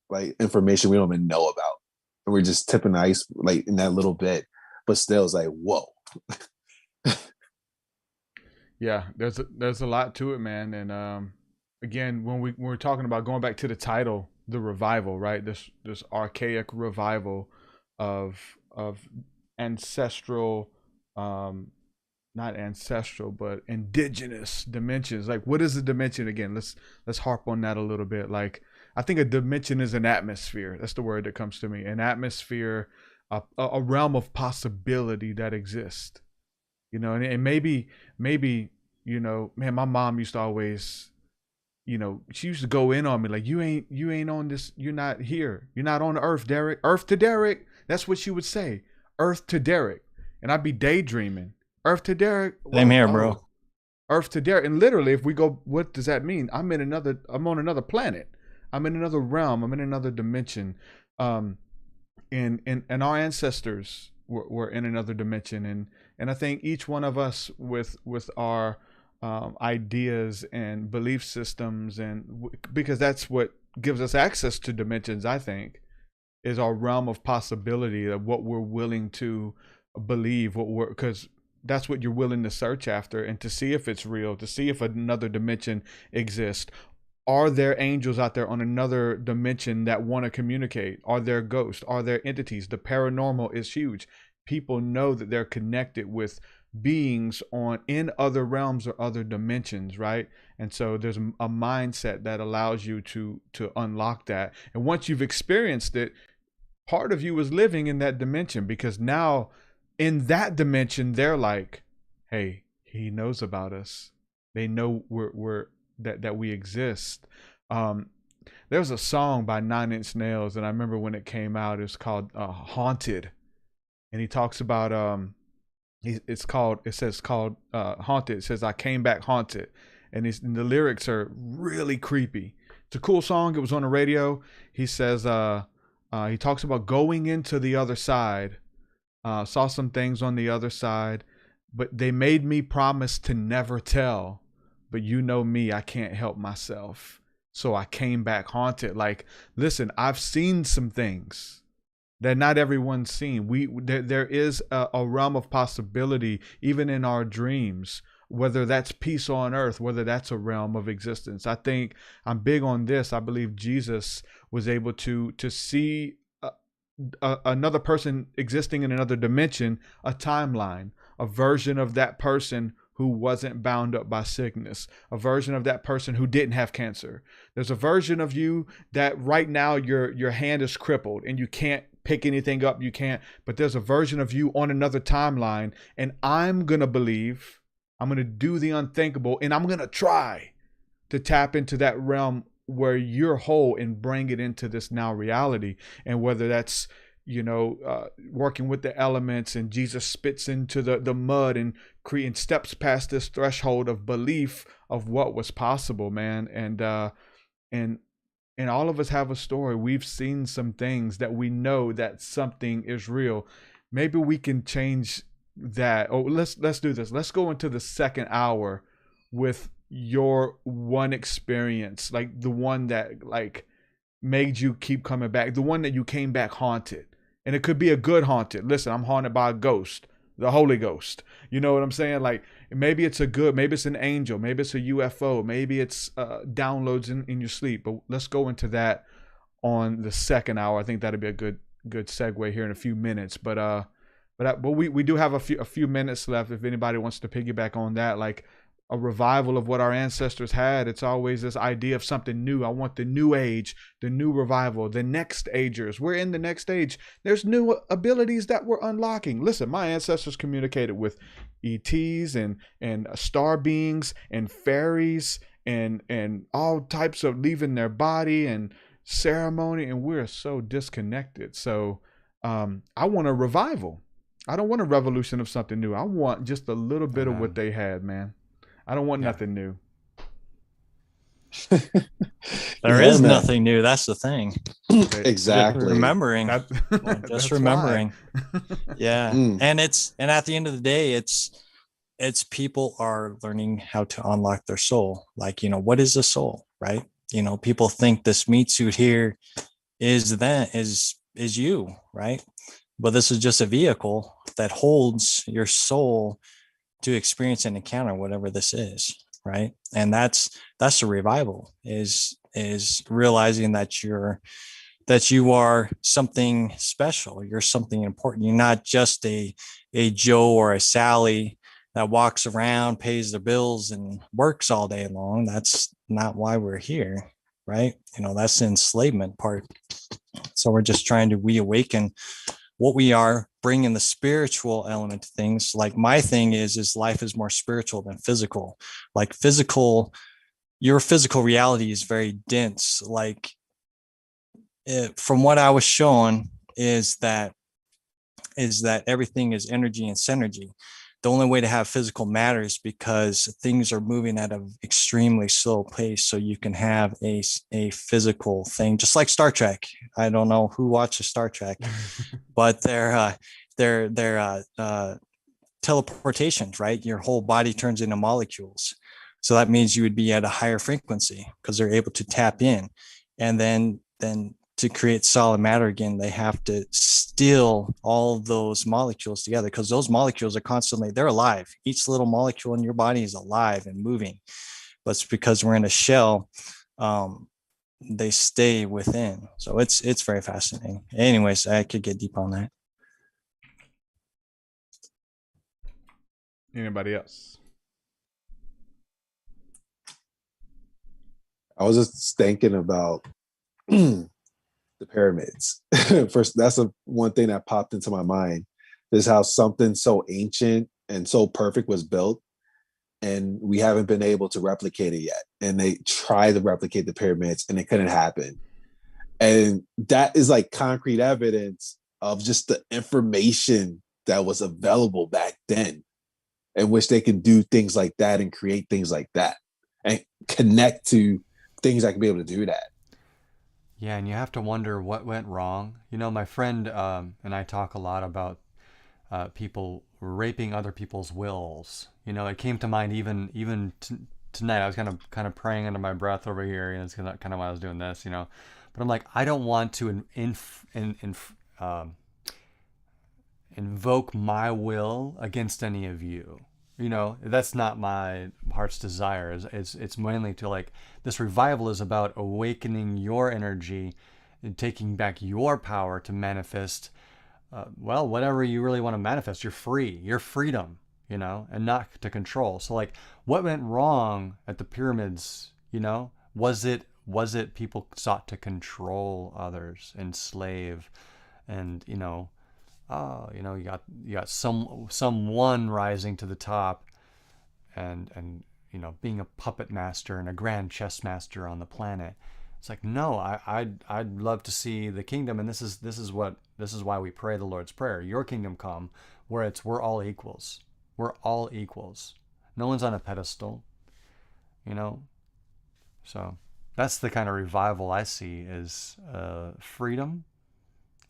Speaker 2: like information we don't even know about, and we're just tipping the ice like in that little bit. But still, it's like whoa.
Speaker 3: Yeah, there's a lot to it, man. And again, when we're talking about going back to the title, the revival, right? This archaic revival of ancestral, not ancestral, but indigenous dimensions. Like, what is a dimension again? Let's harp on that a little bit. Like, I think a dimension is an atmosphere. That's the word that comes to me. An atmosphere, a realm of possibility that exists. You know, and maybe, you know, man, my mom used to always, you know, she used to go in on me like, you ain't on this, you're not here, you're not on Earth, Derek. Earth to Derek. That's what she would say. Earth to Derek. And I'd be daydreaming. Earth to Derek.
Speaker 6: Same here, bro.
Speaker 3: Earth to Derek. And literally, if we go, what does that mean? I'm on another planet. I'm in another realm. I'm in another dimension. And our ancestors were in another dimension. And I think each one of us with our ideas and belief systems, and because that's what gives us access to dimensions, I think, is our realm of possibility of what we're willing to believe, because that's what you're willing to search after and to see if it's real, to see if another dimension exists. Are there angels out there on another dimension that want to communicate? Are there ghosts? Are there entities? The paranormal is huge. People know that they're connected with beings in other realms or other dimensions, right? And so there's a mindset that allows you to unlock that. And once you've experienced it, part of you is living in that dimension, because now in that dimension, they're like, hey, he knows about us. They know that we exist. There was a song by 9 Inch Nails, and I remember when it came out, it was called Haunted. And he talks about it's called Haunted. It says, I came back haunted. And the lyrics are really creepy. It's a cool song. It was on the radio. He says he talks about going into the other side. Saw some things on the other side, but they made me promise to never tell. But you know me, I can't help myself. So I came back haunted. Like, listen, I've seen some things that not everyone's seen. There is a realm of possibility, even in our dreams, whether that's peace on earth, whether that's a realm of existence. I think I'm big on this. I believe Jesus was able to see another person existing in another dimension, a timeline, a version of that person who wasn't bound up by sickness, a version of that person who didn't have cancer. There's a version of you that right now your hand is crippled and you can't pick anything up, but there's a version of you on another timeline, and I'm going to believe, I'm going to do the unthinkable, and I'm going to try to tap into that realm where you're whole and bring it into this now reality. And whether that's, working with the elements, and Jesus spits into the mud and steps past this threshold of belief of what was possible, man. And all of us have a story. We've seen some things that we know that something is real. Maybe we can change that. Oh, let's do this. Let's go into the second hour with your one experience, like the one that like made you keep coming back, the one that you came back haunted. And it could be a good haunted. Listen, I'm haunted by a ghost, the Holy Ghost. You know what I'm saying? Like, maybe it's maybe it's an angel, maybe it's a UFO, maybe it's downloads in your sleep. But let's go into that on the second hour. I think that'd be a good segue here in a few minutes. But But we do have a few minutes left. If anybody wants to piggyback on that, like a revival of what our ancestors had, it's always this idea of something new. I want the new age, the new revival, the next agers. We're in the next age. There's new abilities that we're unlocking. Listen, my ancestors communicated with ETs and star beings and fairies and all types of leaving their body and ceremony, and we're so disconnected. So I want a revival. I don't want a revolution of something new. I want just a little bit of what they had, man. I don't want nothing new.
Speaker 6: There is nothing new. That's the thing.
Speaker 2: Exactly.
Speaker 6: Remembering.
Speaker 3: Just
Speaker 6: remembering. Yeah. And at the end of the day, it's people are learning how to unlock their soul. Like, what is the soul, right? People think this meat suit here is you, right? But this is just a vehicle that holds your soul to experience and encounter whatever this is, right? And that's the revival is realizing that you are something special. You're something important. You're not just a Joe or a Sally that walks around, pays their bills, and works all day long. That's not why we're here, right? That's the enslavement part. So we're just trying to reawaken what we are, bringing the spiritual element to things. Like my thing is life is more spiritual than physical. Like your physical reality is very dense. Like from what I was shown is that everything is energy and synergy. The only way to have physical matter is because things are moving at an extremely slow pace. So you can have a physical thing, just like Star Trek. I don't know who watches Star Trek, but they're teleportations, right? Your whole body turns into molecules. So that means you would be at a higher frequency because they're able to tap in. And then to create solid matter again, they have to still all those molecules together, because those molecules are they're alive. Each little molecule in your body is alive and moving, but it's because we're in a shell. They stay within. So it's very fascinating. Anyways, I could get deep on that.
Speaker 3: Anybody else?
Speaker 2: I was just thinking about the pyramids. First, that's one thing that popped into my mind. Is how something so ancient and so perfect was built, and we haven't been able to replicate it yet. And they tried to replicate the pyramids, and it couldn't happen. And that is like concrete evidence of just the information that was available back then, in which they can do things like that and create things like that and connect to things that can be able to do that.
Speaker 5: Yeah, and you have to wonder what went wrong. My friend and I talk a lot about people raping other people's wills. It came to mind even tonight. I was kind of praying under my breath over here, and it's kind of why I was doing this. But I'm like, I don't want to invoke my will against any of you. That's not my heart's desire. It's mainly to, like, this revival is about awakening your energy and taking back your power to manifest, whatever you really want to manifest. You're free, your freedom, and not to control. So, like, what went wrong at the pyramids? Was it people sought to control others, enslave, and you got someone rising to the top, and being a puppet master and a grand chess master on the planet. It's like, no, I'd love to see the kingdom, and this is why we pray the Lord's Prayer. Your kingdom come, where we're all equals. We're all equals. No one's on a pedestal. So that's the kind of revival I see, is freedom.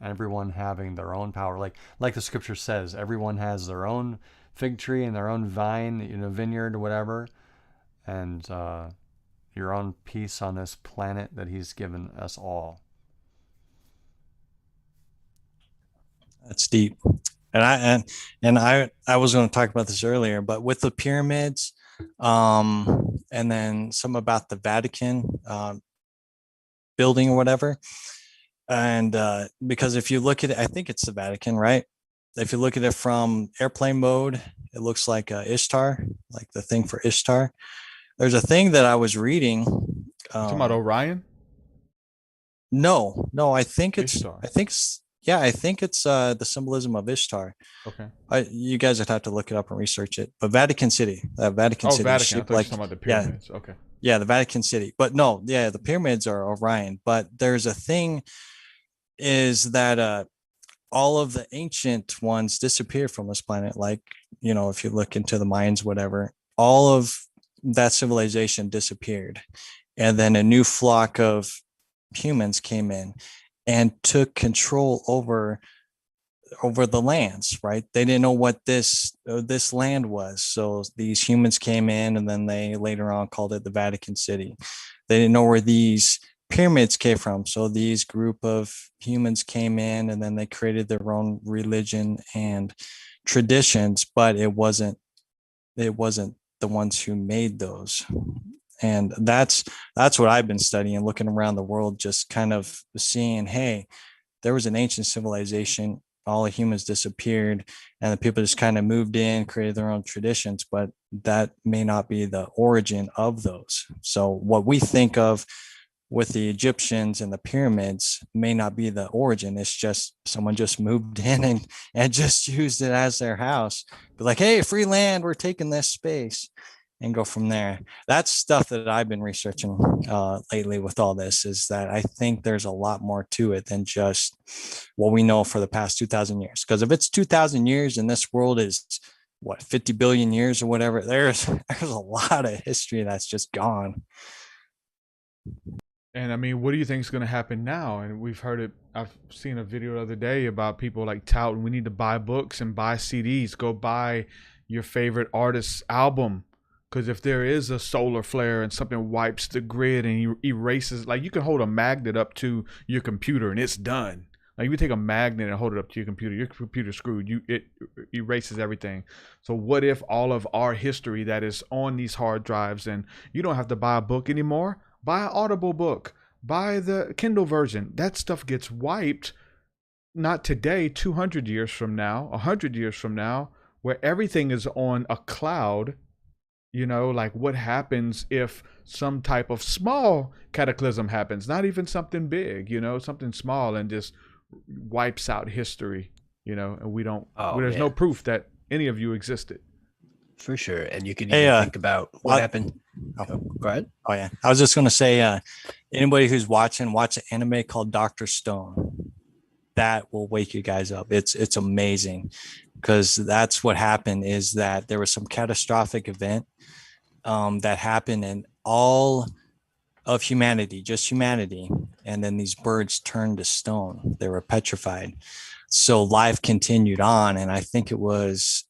Speaker 5: Everyone having their own power, like the scripture says, everyone has their own fig tree and their own vine, vineyard or whatever, and your own peace on this planet that He's given us all.
Speaker 6: That's deep. And I was going to talk about this earlier, but with the pyramids, and then some about the Vatican building or whatever. And because if you look at it, I think it's the Vatican, right? if you look at it from airplane mode, it looks like Ishtar, like the thing for Ishtar. There's a thing that I was reading.
Speaker 3: Talking about Orion?
Speaker 6: No, I think
Speaker 3: Ishtar.
Speaker 6: I think it's the symbolism of Ishtar.
Speaker 3: Okay.
Speaker 6: You guys would have to look it up and research it. But Vatican City, Vatican
Speaker 3: Oh,
Speaker 6: City,
Speaker 3: Vatican. I
Speaker 6: shaped
Speaker 3: thought you were
Speaker 6: like,
Speaker 3: talking about the
Speaker 6: yeah,
Speaker 3: pyramids. Okay.
Speaker 6: yeah, the Vatican City. But no, yeah, the pyramids are Orion. But there's a thing is that all of the ancient ones disappeared from this planet. Like, if you look into the Mayans, whatever, all of that civilization disappeared. And then a new flock of humans came in and took control over the lands, right? They didn't know what this land was. So these humans came in, and then they later on called it the Vatican City. They didn't know where these pyramids came from. So these group of humans came in, and then they created their own religion and traditions, but it wasn't the ones who made those. And that's what I've been studying, looking around the world, just kind of seeing, hey, there was an ancient civilization, all the humans disappeared, and the people just kind of moved in, created their own traditions, but that may not be the origin of those. So what we think of with the Egyptians and the pyramids may not be the origin. It's just someone just moved in and just used it as their house. Be like, hey, free land, we're taking this space, and go from there. That's stuff that I've been researching lately with all this, is that I think there's a lot more to it than just what we know for the past 2,000 years. Because if it's 2,000 years and this world is, 50 billion years or whatever, there's a lot of history that's just gone.
Speaker 3: And I mean, what do you think is going to happen now? And we've heard it. I've seen a video the other day about people like touting, we need to buy books and buy CDs. Go buy your favorite artist's album. Because if there is a solar flare and something wipes the grid and erases, like, you can hold a magnet up to your computer and it's done. Like, you take a magnet and hold it up to your computer's screwed. It erases everything. So what if all of our history that is on these hard drives, and you don't have to buy a book anymore? Buy an Audible book. Buy the Kindle version. That stuff gets wiped, not today, 200 years from now, 100 years from now, where everything is on a cloud. Like, what happens if some type of small cataclysm happens? Not even something big, something small, and just wipes out history, and we don't, there's no proof that any of you existed.
Speaker 4: For sure. And you could even think about what happened. Oh, go ahead.
Speaker 6: Oh, yeah. I was just going to say, anybody who's watch an anime called Dr. Stone. That will wake you guys up. It's amazing, because that's what happened, is that there was some catastrophic event that happened in all of humanity, just humanity. And then these birds turned to stone. They were petrified. So life continued on. And I think it was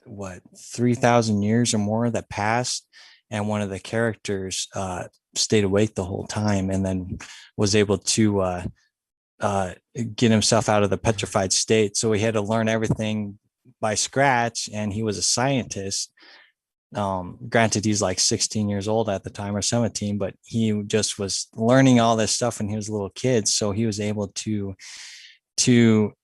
Speaker 6: 3,000 years or more that passed. And one of the characters stayed awake the whole time, and then was able to get himself out of the petrified state. So he had to learn everything by scratch. And he was a scientist. Granted, he's like 16 years old at the time, or 17, but he just was learning all this stuff when he was a little kid. So he was able to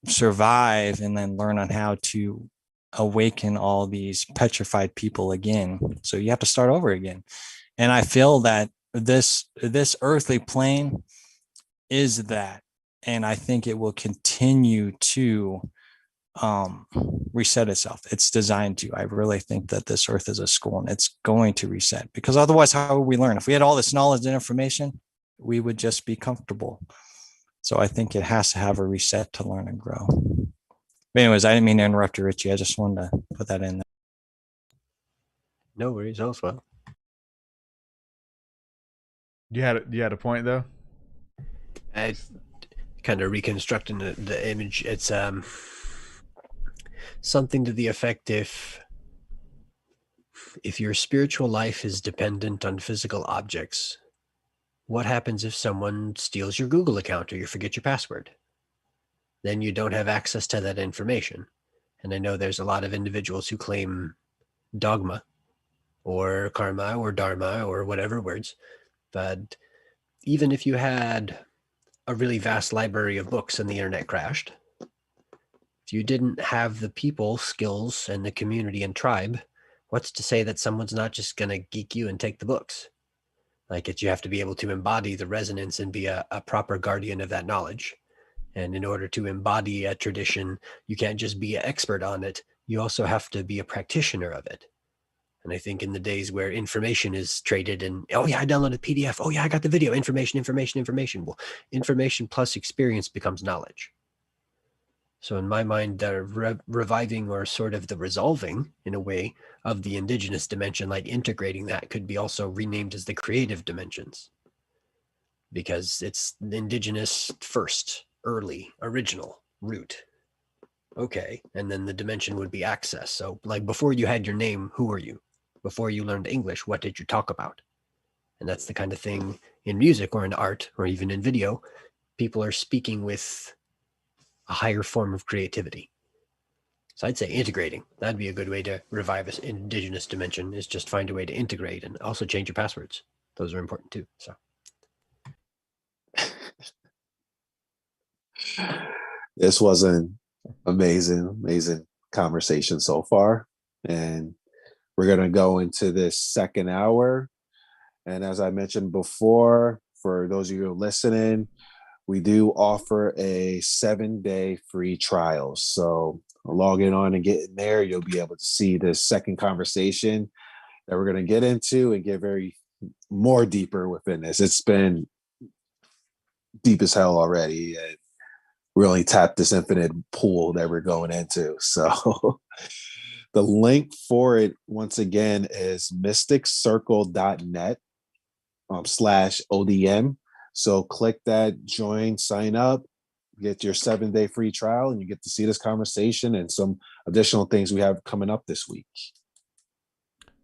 Speaker 6: survive and then learn on how to awaken all these petrified people again. So you have to start over again. And I feel that this earthly plane is that. And I think it will continue to reset itself. It's designed to. I really think that this earth is a school, and it's going to reset, because otherwise, how would we learn? If we had all this knowledge and information, we would just be comfortable. So I think it has to have a reset to learn and grow. But anyways, I didn't mean to interrupt you, Richie. I just wanted to put that in there.
Speaker 4: No worries, also.
Speaker 3: You had a point, though?
Speaker 4: I kind of reconstructing the image. It's something to the effect, if your spiritual life is dependent on physical objects, what happens if someone steals your Google account or you forget your password? Then you don't have access to that information. And I know there's a lot of individuals who claim dogma or karma or dharma or whatever words, but even if you had a really vast library of books and the internet crashed, If you didn't have the people, skills, and the community and tribe, what's to say that someone's not just going to geek you and take the books? Like you have to be able to embody the resonance and be a proper guardian of that knowledge. And in order to embody a tradition, you can't just be an expert on it. You also have to be a practitioner of it. And I think in the days where information is traded and, oh yeah, I downloaded PDF. Oh yeah, I got the video. Information. Well, information plus experience becomes knowledge. So in my mind, the reviving or sort of the resolving, in a way, of the indigenous dimension, like integrating that, could be also renamed as the creative dimensions. Because it's the indigenous first, early, original, root. Okay, and then the dimension would be access. So like before you had your name, who were you? Before you learned English, what did you talk about? And that's the kind of thing in music or in art or even in video. People are speaking with a higher form of creativity. So I'd say integrating. That'd be a good way to revive this indigenous dimension, is just find a way to integrate and also change your passwords. Those are important too. So
Speaker 2: this was an amazing conversation so far. And we're going to go into this second hour. And as I mentioned before, for those of you listening, we do offer a 7-day free trial. So log in on and get in there. You'll be able to see this second conversation that we're going to get into and get very more deeper within this. It's been deep as hell already. And really tapped this infinite pool that we're going into. So the link for it, once again, is mysticcircle.net /ODM. So click that, join, sign up, get your 7-day free trial, and you get to see this conversation and some additional things we have coming up this week.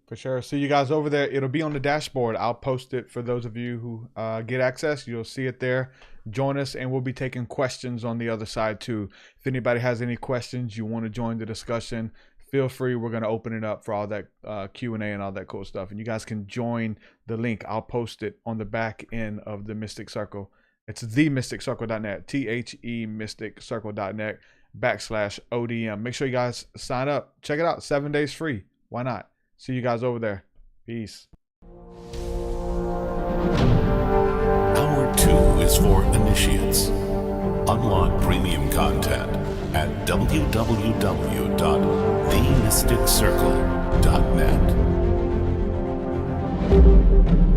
Speaker 3: For sure. See you guys over there. It'll be on the dashboard. I'll post it for those of you who get access. You'll see it there. Join us, and we'll be taking questions on the other side too. If anybody has any questions, you want to join the discussion, feel free. We're going to open it up for all that Q&A and all that cool stuff. And you guys can join the link. I'll post it on the back end of the Mystic Circle. It's themysticcircle.net, THE-mysticcircle.net /ODM. Make sure you guys sign up. Check it out. 7 days free. Why not? See you guys over there. Peace.
Speaker 1: Hour 2 is for initiates. Unlock premium content at www.themysticcircle.net.